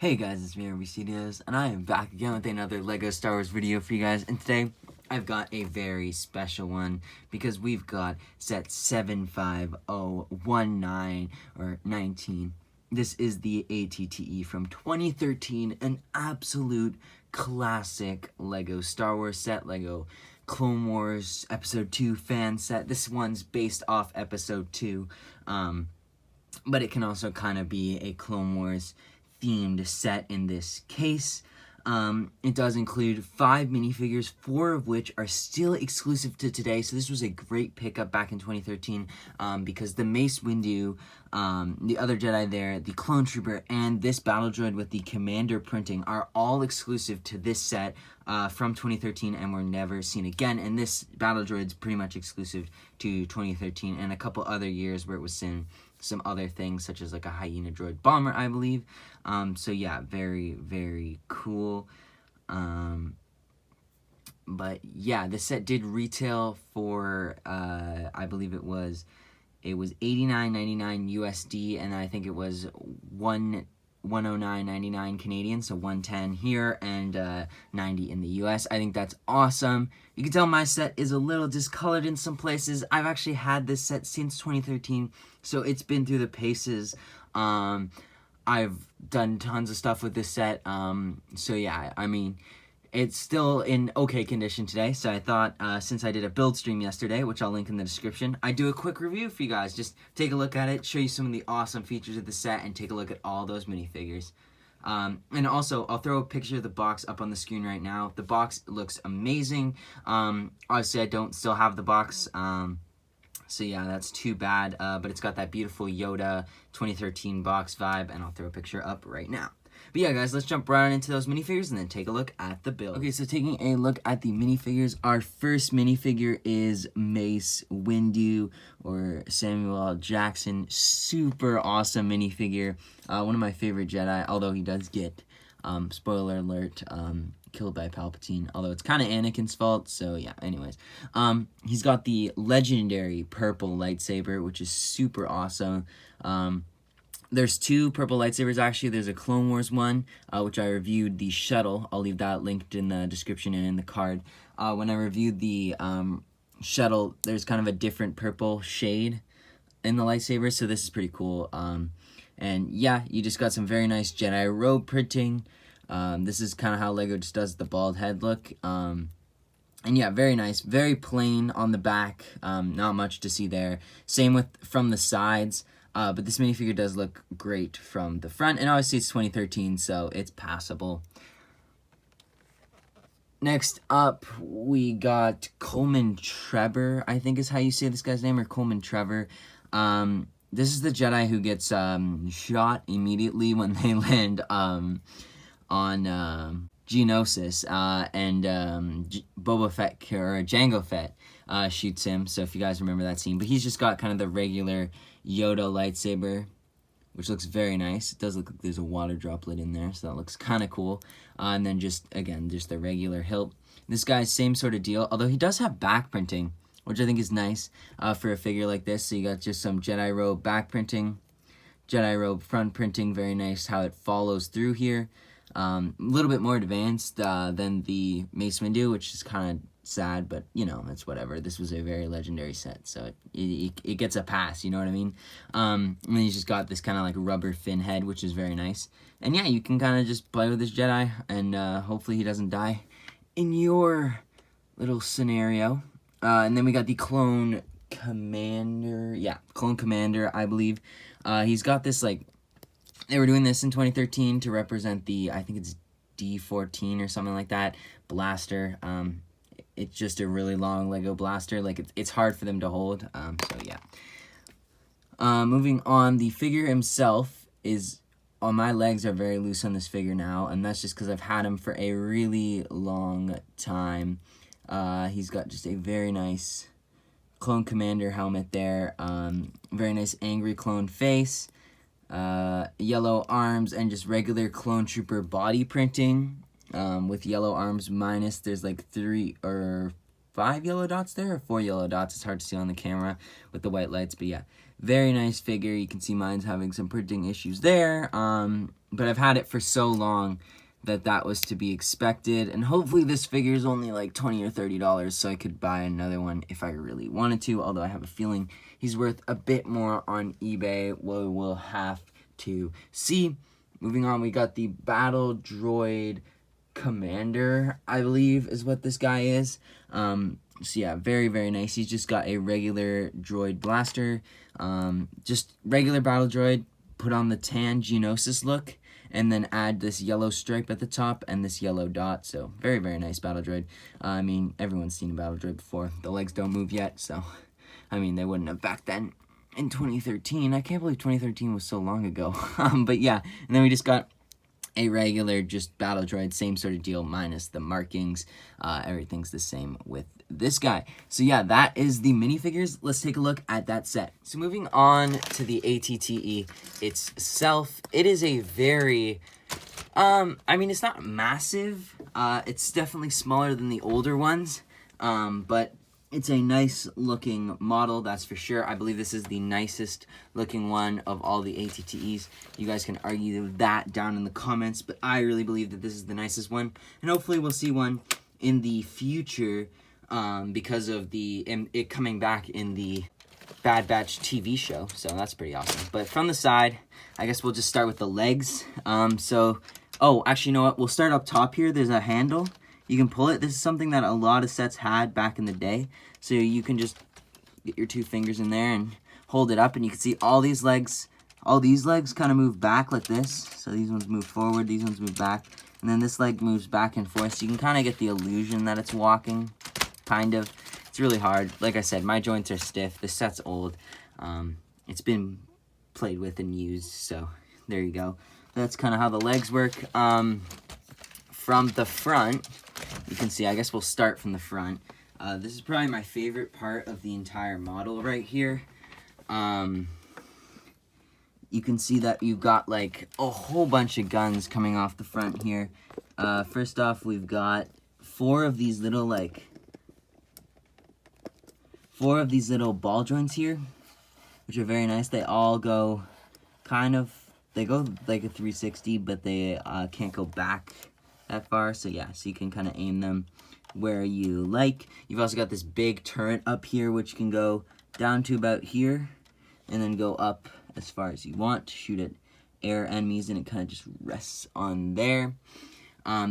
Hey guys, it's me, Minifigures, and I am back again with another LEGO Star Wars video for you guys, and today I've got a very special one, because we've got set 75019, or 19. This is the ATTE from 2013, an absolute classic LEGO Star Wars set, LEGO Clone Wars Episode 2 fan set. This one's based off Episode 2, but it can also kind of be a Clone Wars themed set in this case. It does include 5 minifigures, 4 of which are still exclusive to today. So this was a great pickup back in 2013 because the Mace Windu, the other Jedi there, the Clone Trooper, and this battle droid with the Commander printing are all exclusive to this set from 2013 and were never seen again. And this battle droid's pretty much exclusive to 2013 and a couple other years where it was in some other things, such as like a hyena droid bomber, I believe. So yeah, very, very cool. But yeah, this set did retail for, I believe it was $89.99 USD, and I think it was $109.99 Canadian, so $110 here and $90 in the US. I think that's awesome. You can tell my set is a little discolored in some places. I've actually had this set since 2013, so it's been through the paces. I've done tons of stuff with this set, so yeah, I mean, it's still in okay condition today, so I thought, since I did a build stream yesterday, which I'll link in the description, I'd do a quick review for you guys. Just take a look at it, show you some of the awesome features of the set, and take a look at all those minifigures. And also, I'll throw a picture of the box up on the screen right now. The box looks amazing. Obviously, I don't still have the box, so yeah, that's too bad, but it's got that beautiful Yoda 2013 box vibe, and I'll throw a picture up right now. But yeah, guys, let's jump right on into those minifigures and then take a look at the build. Okay, so taking a look at the minifigures, our first minifigure is Mace Windu, or Samuel L. Jackson. Super awesome minifigure. One of my favorite Jedi, although he does get, spoiler alert, killed by Palpatine, although it's kind of Anakin's fault, so yeah, anyways. He's got the legendary purple lightsaber, which is super awesome. There's 2 purple lightsabers, actually. There's a Clone Wars one, which I reviewed, the shuttle. I'll leave that linked in the description and in the card. When I reviewed the shuttle, there's kind of a different purple shade in the lightsaber, so this is pretty cool. And yeah, you just got some very nice Jedi robe printing. This is kind of how LEGO just does the bald head look. And yeah, very nice, very plain on the back, not much to see there. Same with from the sides. But this minifigure does look great from the front, and obviously it's 2013, so it's passable. Next up, we got Coleman Trevor, I think is how you say this guy's name, or Coleman Trevor. This is the Jedi who gets shot immediately when they land on Geonosis, and Boba Fett, or Jango Fett, shoots him, so if you guys remember that scene. But he's just got kind of the regular Yoda lightsaber, which looks very nice. It does look like there's a water droplet in there, so that looks kind of cool. And then just, again, just the regular hilt. This guy's same sort of deal, although he does have back printing, which I think is nice for a figure like this. So you got just some Jedi robe back printing, Jedi robe front printing, very nice how it follows through here. A little bit more advanced than the Mace Windu, which is kind of sad, but you know, it's whatever. This was a very legendary set, so it gets a pass, you know what I mean? And then you just got this kind of like rubber fin head, which is very nice. And yeah, you can kind of just play with this Jedi, and hopefully he doesn't die in your little scenario. And then we got the Clone Commander. Yeah, Clone Commander, I believe. He's got this, like, they were doing this in 2013 to represent the, I think it's D14 or something like that, blaster. It's just a really long LEGO blaster. Like, it's hard for them to hold, so yeah. Moving on, the figure himself is, my legs are very loose on this figure now, and that's just because I've had him for a really long time. He's got just a very nice Clone Commander helmet there, very nice angry clone face, yellow arms, and just regular Clone Trooper body printing. With yellow arms minus, there's like 3 or 5 yellow dots there, or 4 yellow dots. It's hard to see on the camera with the white lights, but yeah, very nice figure. You can see mine's having some printing issues there. but I've had it for so long that that was to be expected, and hopefully this figure is only like $20 or $30, so I could buy another one if I really wanted to, although I have a feeling he's worth a bit more on eBay. We'll have to see. Moving on, we got the Battle Droid Commander, I believe is what this guy is. So yeah, very, very nice. He's just got a regular droid blaster, just regular battle droid, put on the tan Geonosis look, and then add this yellow stripe at the top and this yellow dot. So very, very nice battle droid. I mean, everyone's seen a battle droid before. The legs don't move yet, so I mean, they wouldn't have back then in 2013. I can't believe 2013 was so long ago. But yeah, and then we just got a regular just battle droid, same sort of deal, minus the markings. Everything's the same with this guy. So yeah, that is the minifigures. Let's take a look at that set. So moving on to the ATTE itself, it is a very, I mean, it's not massive. It's definitely smaller than the older ones, but it's a nice looking model, that's for sure. I believe this is the nicest looking one of all the ATTEs. You guys can argue that down in the comments, but I really believe that this is the nicest one. And hopefully we'll see one in the future because of it coming back in the Bad Batch TV show. So that's pretty awesome. But from the side, I guess we'll just start with the legs. Oh, actually, you know what? We'll start up top here. There's a handle. You can pull it. This is something that a lot of sets had back in the day. So you can just get your two fingers in there and hold it up, and you can see all these legs kind of move back like this. So these ones move forward, these ones move back, and then this leg moves back and forth. So you can kind of get the illusion that it's walking, kind of. It's really hard. Like I said, my joints are stiff. This set's old. It's been played with and used, so there you go. That's kind of how the legs work. From the front, you can see, I guess we'll start from the front. This is probably my favorite part of the entire model right here. You can see that you've got like a whole bunch of guns coming off the front here. First off, we've got four of these little ball joints here, which are very nice. They all go they go like a 360, but they can't go back that far. So yeah, so you can kind of aim them where you like. You've also got this big turret up here, which can go down to about here and then go up as far as you want to shoot at air enemies, and it kind of just rests on there.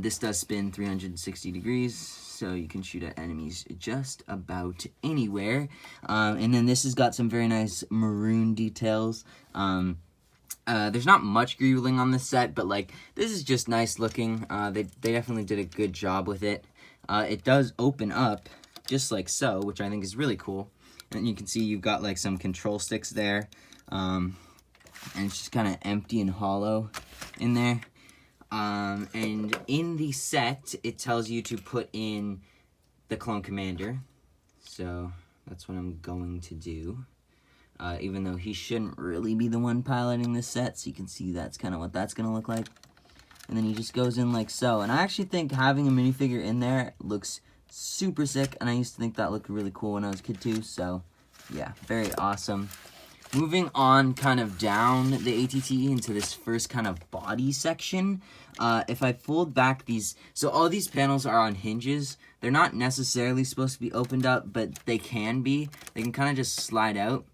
This does spin 360 degrees, so you can shoot at enemies just about anywhere. And then this has got some very nice maroon details. There's not much greeling on this set, but like this is just nice looking. They definitely did a good job with it. It does open up just like so, which I think is really cool. And you can see you've got like some control sticks there, and it's just kind of empty and hollow in there. And in the set, it tells you to put in the Clone Commander, so that's what I'm going to do. Even though he shouldn't really be the one piloting this set, so you can see that's kind of what that's going to look like. And then he just goes in like so. And I actually think having a minifigure in there looks super sick, and I used to think that looked really cool when I was a kid too, so yeah, very awesome. Moving on kind of down the ATTE into this first kind of body section, if I fold back these, so all these panels are on hinges. They're not necessarily supposed to be opened up, but they can be. They can kind of just slide out.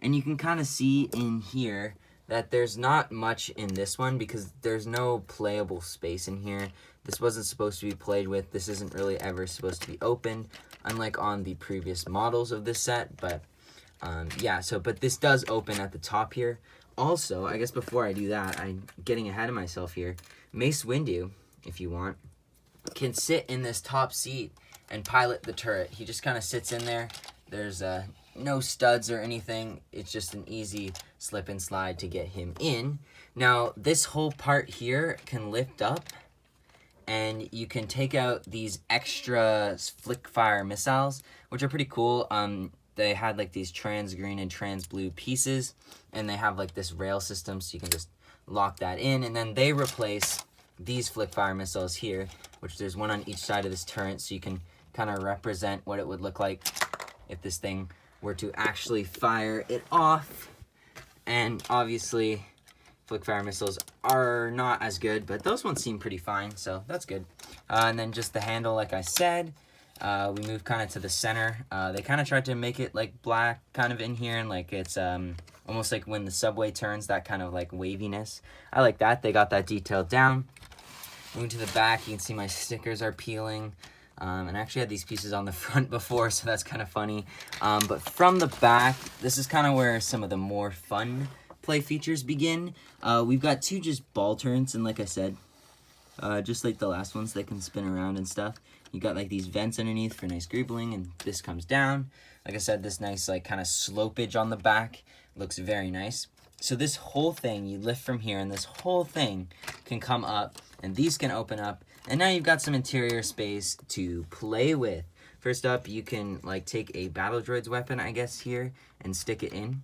And you can kind of see in here that there's not much in this one because there's no playable space in here. This wasn't supposed to be played with. This isn't really ever supposed to be opened, unlike on the previous models of this set. But yeah, but this does open at the top here. Also, I guess before I do that, I'm getting ahead of myself here. Mace Windu, if you want, can sit in this top seat and pilot the turret. He just kind of sits in there. There's no studs or anything. It's just an easy slip and slide to get him in. Now, this whole part here can lift up, and you can take out these extra flick fire missiles, which are pretty cool. They had like these trans green and trans blue pieces, and they have like this rail system, so you can just lock that in, and then they replace these flick fire missiles here, which there's one on each side of this turret, so you can kind of represent what it would look like if this thing were to actually fire it off. And obviously flick fire missiles are not as good, but those ones seem pretty fine, so that's good. And then just the handle, like I said, we move kind of to the center. They kind of tried to make it like black kind of in here, and like it's almost like when the subway turns, that kind of like waviness. I like that. They got that detailed down. Moving to the back, you can see my stickers are peeling. And I actually had these pieces on the front before, so that's kind of funny. But from the back, this is kind of where some of the more fun play features begin. We've got two just ball turns, and like I said, just like the last ones, they can spin around and stuff. You got like these vents underneath for nice greebling, and this comes down. Like I said, this nice like kind of slopage on the back looks very nice. So this whole thing, you lift from here, and this whole thing can come up, and these can open up, and now you've got some interior space to play with. First up, you can like take a battle droid's weapon, I guess, here, and stick it in,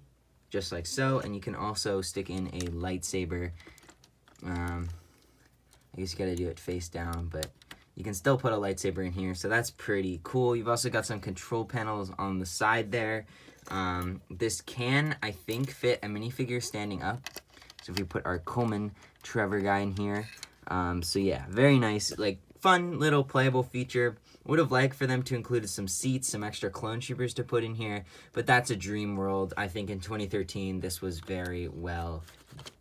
just like so, and you can also stick in a lightsaber. I guess you gotta do it face down, but you can still put a lightsaber in here, so that's pretty cool. You've also got some control panels on the side there. This can, I think, fit a minifigure standing up. So if we put our Coleman Trevor guy in here. So yeah, very nice, like fun little playable feature. Would have liked for them to include some seats, some extra clone troopers to put in here, but that's a dream world. I think in 2013, this was very well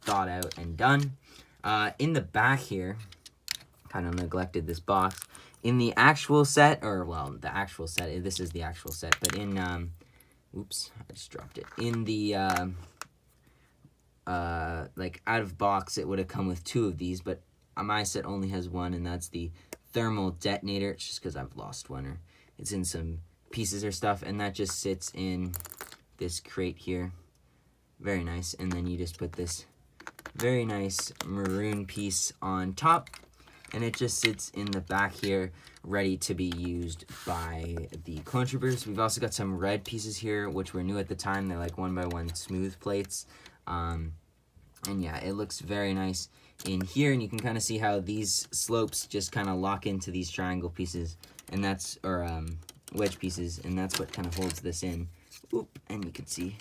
thought out and done. In the back here, kind of neglected this box. In the actual set, or well, the actual set, this is the actual set, but in, oops, I just dropped it. In the, like out of box, it would have come with two of these, but my set only has one, and that's the thermal detonator. It's just because I've lost one, or it's in some pieces or stuff, and that just sits in this crate here. Very nice. And then you just put this very nice maroon piece on top, and it just sits in the back here, ready to be used by the clone troopers. We've also got some red pieces here, which were new at the time. They're like 1x1 smooth plates. And yeah, it looks very nice in here, and you can kind of see how these slopes just kind of lock into these triangle pieces, and that's, or wedge pieces, and that's what kind of holds this in. Oop, and you can see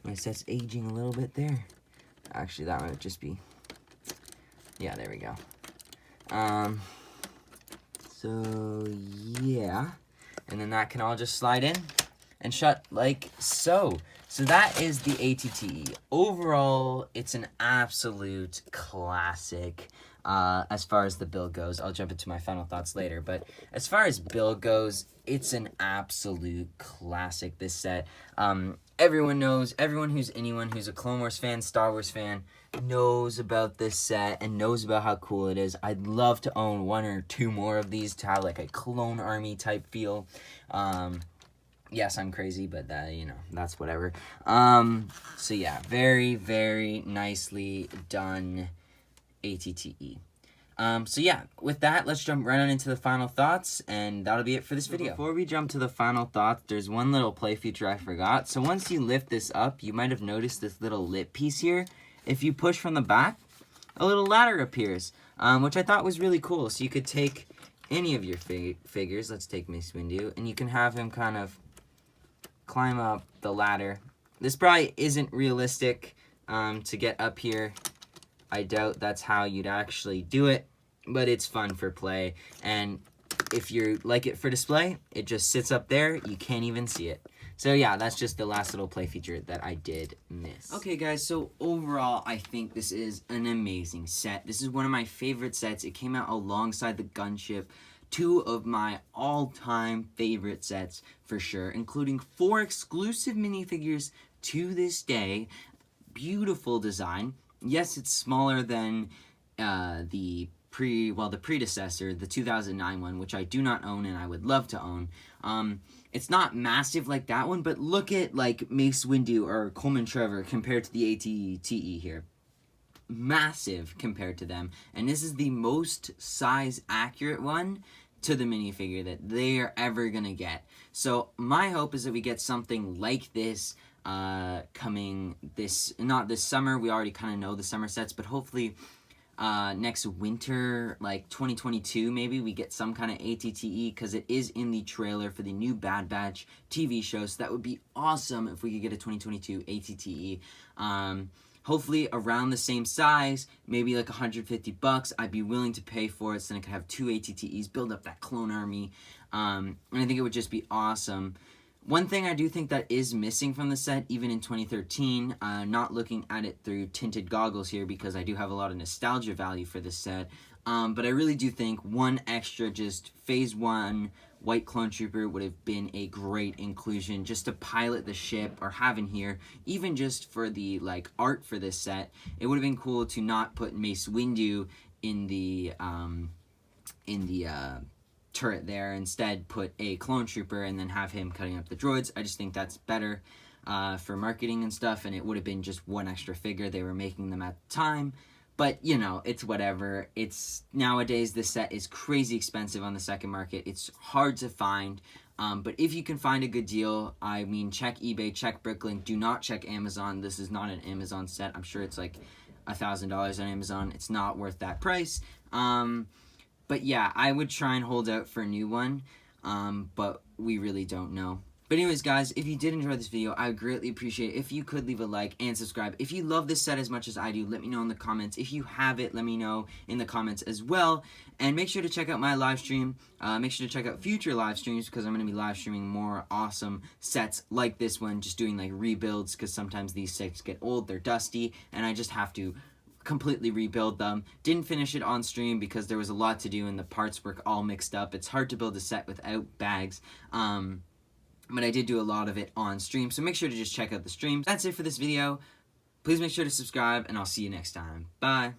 my set's aging a little bit there. Actually, that might just be, yeah, there we go. So yeah, and then that can all just slide in and shut like so. So that is the ATTE. Overall, it's an absolute classic as far as the build goes. I'll jump into my final thoughts later, but as far as build goes, it's an absolute classic, this set. Everyone knows, anyone who's a Clone Wars fan, Star Wars fan, knows about this set and knows about how cool it is. I'd love to own one or two more of these to have like a clone army type feel. Yes, I'm crazy, but that, you know, that's whatever. So yeah, very, very nicely done ATTE. So yeah, with that, let's jump right on into the final thoughts, and that'll be it for this video. Before we jump to the final thoughts, there's one little play feature I forgot. So once you lift this up, you might have noticed this little lip piece here. If you push from the back, a little ladder appears, which I thought was really cool. So you could take any of your figures, let's take Mace Windu, and you can have him kind of climb up the ladder. This probably isn't realistic to get up here. I doubt that's how you'd actually do it, but it's fun for play. And if you like it for display, it just sits up there. You can't even see it. So yeah, that's just the last little play feature that I did miss. Okay guys, so overall, I think this is an amazing set. This is one of my favorite sets. It came out alongside the gunship. Two of my all-time favorite sets for sure, including 4 exclusive minifigures to this day. Beautiful design. Yes, it's smaller than the predecessor, the 2009 one, which I do not own and I would love to own. It's not massive like that one, but look at like Mace Windu or Coleman Trevor compared to the ATTE here. Massive compared to them, and this is the most size accurate one to the minifigure that they are ever gonna get. So my hope is that we get something like this coming not this summer. We already kind of know the summer sets, but hopefully next winter, like 2022, maybe we get some kind of ATTE, because it is in the trailer for the new Bad Batch TV show. So that would be awesome if we could get a 2022 ATTE. hopefully around the same size, maybe like $150. I'd be willing to pay for it, so then I could have 2 ATTEs, build up that clone army, and I think it would just be awesome. One thing I do think that is missing from the set, even in 2013, not looking at it through tinted goggles here because I do have a lot of nostalgia value for this set, but I really do think one extra just Phase 1 White Clone Trooper would have been a great inclusion just to pilot the ship or have in here, even just for the like art for this set. It would have been cool to not put Mace Windu in the turret there, instead put a clone trooper and then have him cutting up the droids. I just think that's better for marketing and stuff, and it would have been just one extra figure. They were making them at the time, but you know, it's whatever. It's nowadays this set is crazy expensive on the second market. It's hard to find, but if you can find a good deal, I mean, check eBay, check Bricklink, do not check Amazon. This is not an Amazon set. I'm sure it's like $1,000 on Amazon. It's not worth that price. But yeah, I would try and hold out for a new one, but we really don't know. But anyways, guys, if you did enjoy this video, I would greatly appreciate it if you could leave a like and subscribe. If you love this set as much as I do, let me know in the comments. If you have it, let me know in the comments as well. And make sure to check out my live stream. Make sure to check out future live streams because I'm going to be live streaming more awesome sets like this one, just doing like rebuilds because sometimes these sets get old, they're dusty, and I just have to completely rebuild them. Didn't finish it on stream because there was a lot to do and the parts were all mixed up. It's hard to build a set without bags, but I did do a lot of it on stream, so make sure to just check out the streams. That's it for this video. Please make sure to subscribe, and I'll see you next time. Bye.